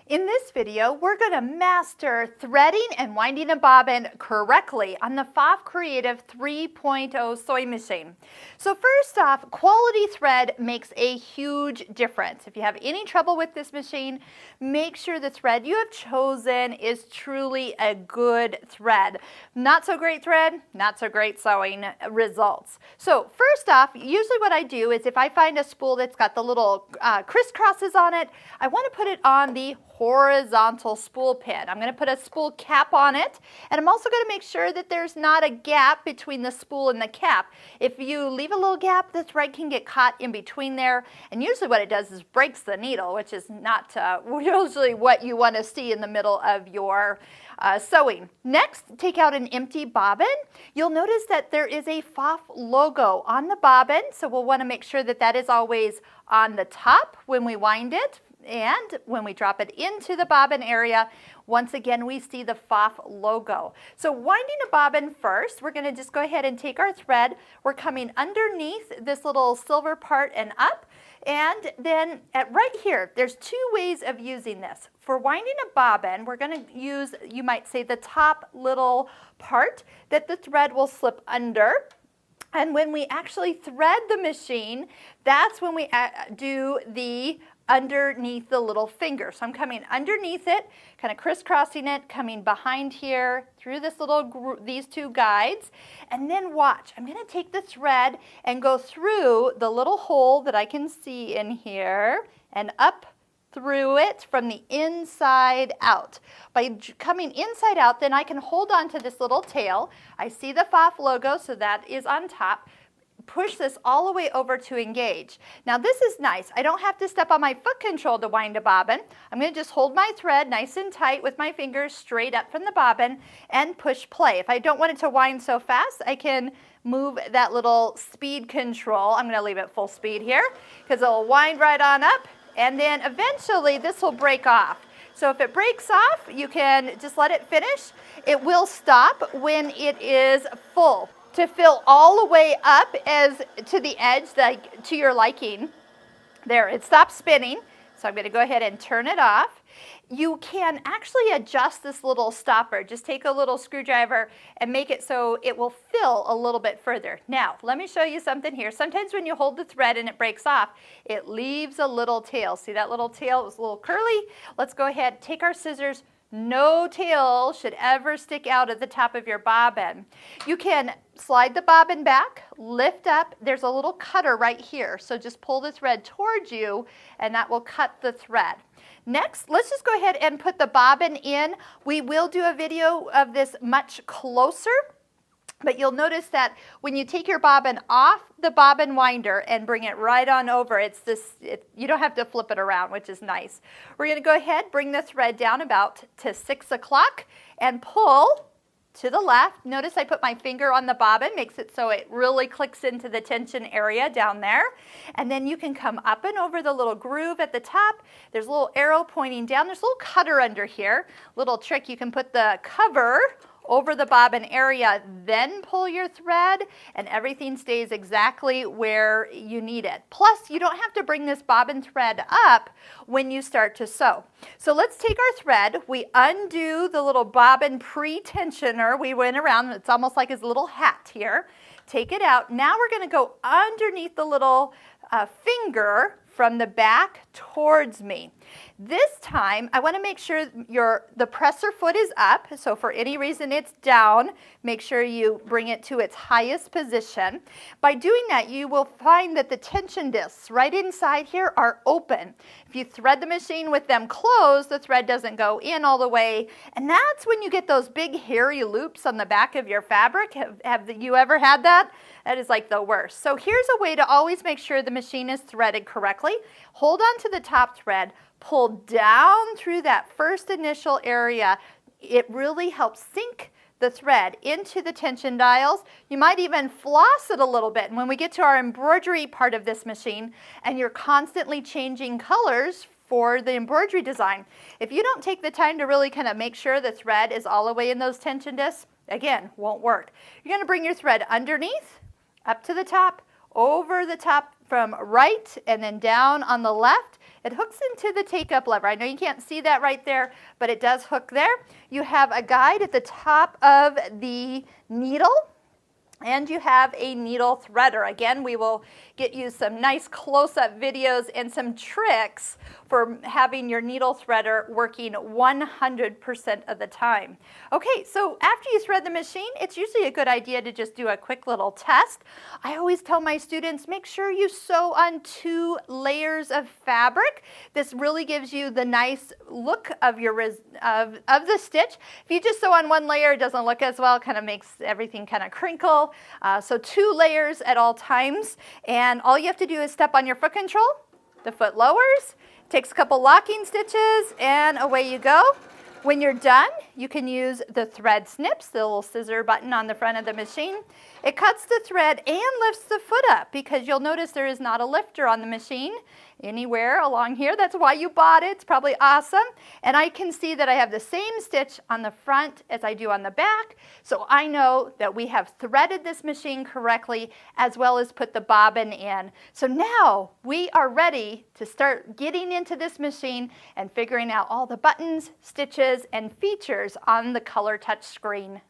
In this video, we're going to master threading and winding a bobbin correctly on the Pfaff Creative 3.0 sewing machine. So first off, quality thread makes a huge difference. If you have any trouble with this machine, make sure the thread you have chosen is truly a good thread. Not so great thread, not so great sewing results. So first off, usually what I do is if I find a spool that's got the little crisscrosses on it, I want to put it on the horizontal spool pin. I'm going to put a spool cap on it, and I'm also going to make sure that there's not a gap between the spool and the cap. If you leave a little gap, the thread can get caught in between there, and usually what it does is breaks the needle, which is not usually what you want to see in the middle of your sewing. Next, take out an empty bobbin. You'll notice that there is a Pfaff logo on the bobbin, so we'll want to make sure that that is always on the top when we wind it. And when we drop it into the bobbin area, once again, we see the Pfaff logo. So winding a bobbin first, we're going to just go ahead and take our thread. We're coming underneath this little silver part and up. And then right here, there's two ways of using this. For winding a bobbin, we're going to use, you might say, the top little part that the thread will slip under. And when we actually thread the machine, that's when we do the underneath the little finger. So I'm coming underneath it, kind of crisscrossing it, coming behind here through this little these two guides, and then watch. I'm going to take the thread and go through the little hole that I can see in here and up through it from the inside out. By coming inside out, then I can hold on to this little tail. I see the Pfaff logo, so that is on top. Push this all the way over to engage. Now this is nice. I don't have to step on my foot control to wind a bobbin. I'm going to just hold my thread nice and tight with my fingers straight up from the bobbin and push play. If I don't want it to wind so fast, I can move that little speed control. I'm going to leave it full speed here because it'll wind right on up, and then eventually this will break off. So if it breaks off, you can just let it finish. It will stop when it is full. To fill all the way up as to the edge, like to your liking. There, it stops spinning. So I'm going to go ahead and turn it off. You can actually adjust this little stopper. Just take a little screwdriver and make it so it will fill a little bit further. Now, let me show you something here. Sometimes when you hold the thread and it breaks off, it leaves a little tail. See that little tail? It's a little curly. Let's go ahead, take our scissors. No tail should ever stick out at the top of your bobbin. You can slide the bobbin back, lift up. There's a little cutter right here. So just pull the thread towards you and that will cut the thread. Next, let's just go ahead and put the bobbin in. We will do a video of this much closer. But you'll notice that when you take your bobbin off the bobbin winder and bring it right on over, you don't have to flip it around, which is nice. We're going to go ahead, bring the thread down about to 6 o'clock and pull to the left. Notice I put my finger on the bobbin, makes it so it really clicks into the tension area down there. And then you can come up and over the little groove at the top. There's a little arrow pointing down. There's a little cutter under here. Little trick, you can put the cover over the bobbin area, then pull your thread, and everything stays exactly where you need it. Plus, you don't have to bring this bobbin thread up when you start to sew. So let's take our thread, we undo the little bobbin pre-tensioner. We went around, it's almost like his little hat here. Take it out. Now we're going to go underneath the little finger from the back towards me. This time, I want to make sure the presser foot is up. So for any reason it's down, make sure you bring it to its highest position. By doing that, you will find that the tension discs right inside here are open. If you thread the machine with them closed, the thread doesn't go in all the way. And that's when you get those big hairy loops on the back of your fabric. Have you ever had that? That is like the worst. So here's a way to always make sure the machine is threaded correctly. Hold on to the top thread, pull down through that first initial area. It really helps sink the thread into the tension dials. You might even floss it a little bit. And when we get to our embroidery part of this machine and you're constantly changing colors for the embroidery design, if you don't take the time to really kind of make sure the thread is all the way in those tension discs, again, won't work. You're going to bring your thread underneath, up to the top, over the top from right and then down on the left. It hooks into the take-up lever. I know you can't see that right there, but it does hook there. You have a guide at the top of the needle, and you have a needle threader. Again, we will get you some nice close-up videos and some tricks for having your needle threader working 100% of the time. Okay, so after you thread the machine, it's usually a good idea to just do a quick little test. I always tell my students, make sure you sew on 2 layers of fabric. This really gives you the nice look of your of the stitch. If you just sew on 1 layer, it doesn't look as well, kind of makes everything kind of crinkle. So 2 layers at all times, and all you have to do is step on your foot control, the foot lowers, takes a couple locking stitches, and away you go. When you're done, you can use the thread snips, the little scissor button on the front of the machine. It cuts the thread and lifts the foot up, because you'll notice there is not a lifter on the machine anywhere along here. That's why you bought it. It's probably awesome. And I can see that I have the same stitch on the front as I do on the back, so I know that we have threaded this machine correctly, as well as put the bobbin in. So now we are ready to start getting into this machine and figuring out all the buttons, stitches, and features on the color touch screen.